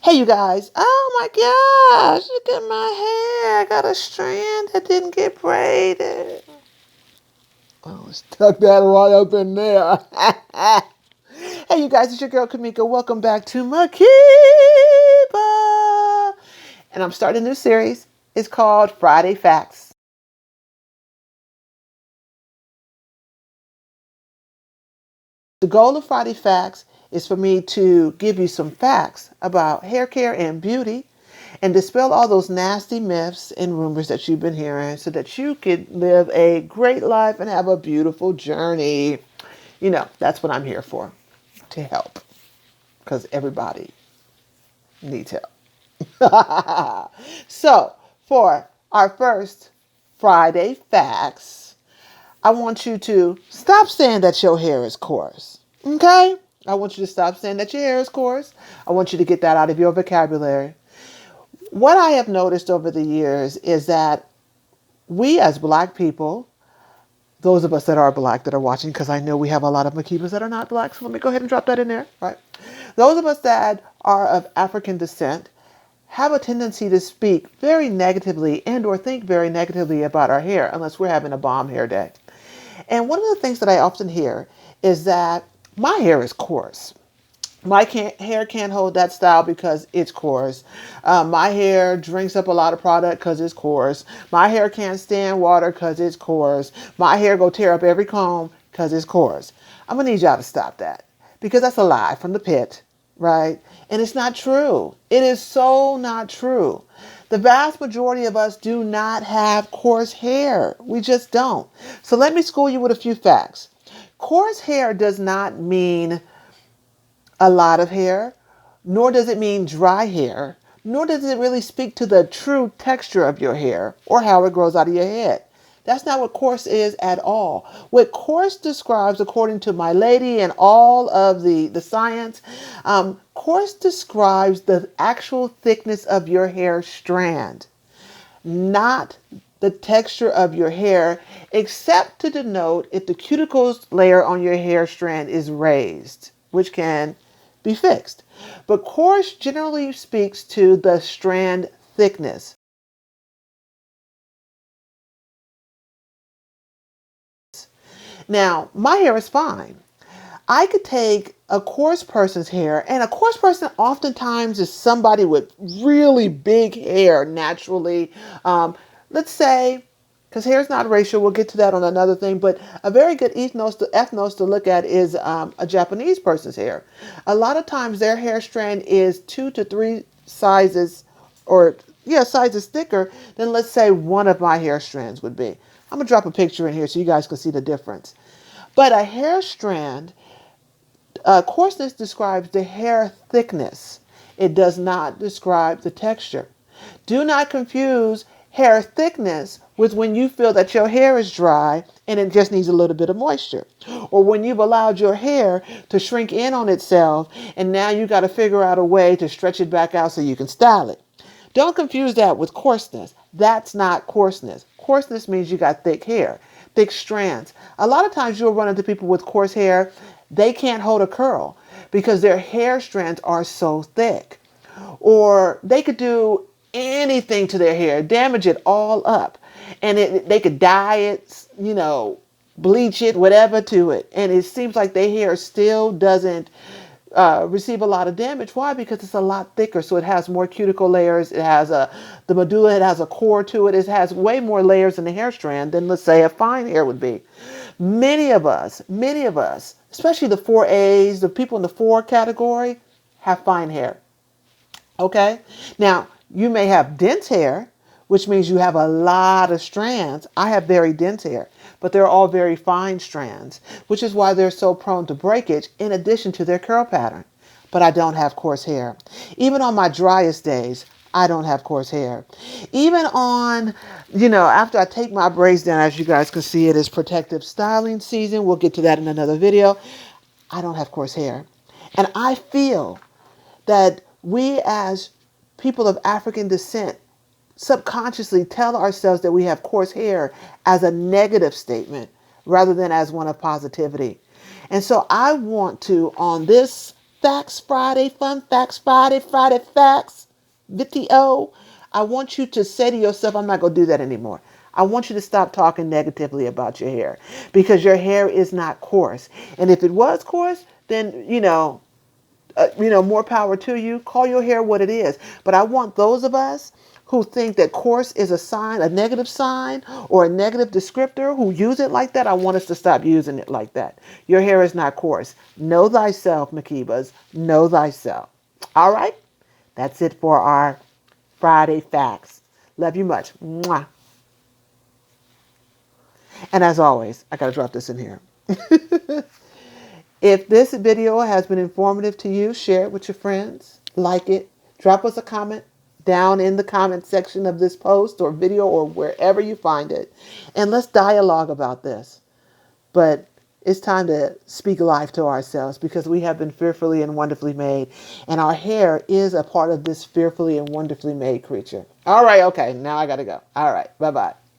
Hey, you guys. Oh my gosh, look at my hair. I got a strand that didn't get braided. Oh, stuck that right up in there. Hey, you guys, it's your girl Kamika. Welcome back to Makeba. And I'm starting a new series. It's called Friday Facts. The goal of Friday Facts is for me to give you some facts about hair care and beauty and dispel all those nasty myths and rumors that you've been hearing so that you could live a great life and have a beautiful journey. You know, that's what I'm here for, to help, because everybody needs help. So, for our first Friday Facts, I want you to stop saying that your hair is coarse. Okay? I want you to stop saying that your hair is coarse. I want you to get that out of your vocabulary. What I have noticed over the years is that we as Black people, those of us that are Black that are watching, because I know we have a lot of Makebas that are not Black, so let me go ahead and drop that in there, right? Those of us that are of African descent have a tendency to speak very negatively and or think very negatively about our hair unless we're having a bomb hair day. And one of the things that I often hear is that my hair is coarse. My hair can't hold that style because it's coarse. My hair drinks up a lot of product because it's coarse. My hair can't stand water because it's coarse. My hair go tear up every comb because it's coarse. I'm going to need y'all to stop that because that's a lie from the pit, right? And it's not true. It is so not true. The vast majority of us do not have coarse hair. We just don't. So let me school you with a few facts. Coarse hair does not mean a lot of hair, nor does it mean dry hair, nor does it really speak to the true texture of your hair or how it grows out of your head. That's not what coarse is at all. What coarse describes, according to my lady and all of the science, coarse describes the actual thickness of your hair strand, not the texture of your hair, except to denote if the cuticles layer on your hair strand is raised, which can be fixed. But coarse generally speaks to the strand thickness. Now, my hair is fine. I could take a coarse person's hair, and a coarse person oftentimes is somebody with really big hair naturally. Let's say, because hair is not racial, we'll get to that on another thing, but a very good ethnos to look at is a Japanese person's hair. A lot of times their hair strand is 2 to 3 sizes, or yeah, sizes thicker than, let's say, one of my hair strands would be. I'm going to drop a picture in here so you guys can see the difference. But a hair strand, coarseness describes the hair thickness. It does not describe the texture. Do not confuse hair thickness with when you feel that your hair is dry and it just needs a little bit of moisture. Or when you've allowed your hair to shrink in on itself and now you got to figure out a way to stretch it back out so you can style it. Don't confuse that with coarseness. That's not coarseness. Coarseness means you got thick hair, thick strands. A lot of times you'll run into people with coarse hair. They can't hold a curl because their hair strands are so thick. Or they could do anything to their hair, damage it all up. And they could dye it, bleach it, whatever to it. And it seems like their hair still doesn't receive a lot of damage. Why? Because it's a lot thicker. So it has more cuticle layers. It has the medulla, it has a core to it. It has way more layers in the hair strand than, let's say, a fine hair would be. Many of us, especially the 4As, the people in the 4 category, have fine hair. Okay? Now, you may have dense hair, which means you have a lot of strands. I have very dense hair, but they're all very fine strands, which is why they're so prone to breakage in addition to their curl pattern. But I don't have coarse hair. Even on my driest days, I don't have coarse hair. Even on, after I take my braids down, as you guys can see, it is protective styling season. We'll get to that in another video. I don't have coarse hair. And I feel that we as people of African descent subconsciously tell ourselves that we have coarse hair as a negative statement rather than as one of positivity. And so I want to, on this Facts Friday, Fun Facts Friday, Friday Facts, video. I want you to say to yourself, I'm not going to do that anymore. I want you to stop talking negatively about your hair because your hair is not coarse. And if it was coarse, then, more power to you. Call your hair what it is. But I want those of us who think that coarse is a sign, a negative sign, or a negative descriptor, who use it like that, I want us to stop using it like that. Your hair is not coarse. Know thyself, Makebas. Know thyself. All right? That's it for our Friday Facts. Love you much. Mwah. And as always, I got to drop this in here. If this video has been informative to you, share it with your friends. Like it. Drop us a comment down in the comment section of this post or video or wherever you find it. And let's dialogue about this. But it's time to speak life to ourselves because we have been fearfully and wonderfully made. And our hair is a part of this fearfully and wonderfully made creature. All right, okay. Now I got to go. All right. Bye-bye.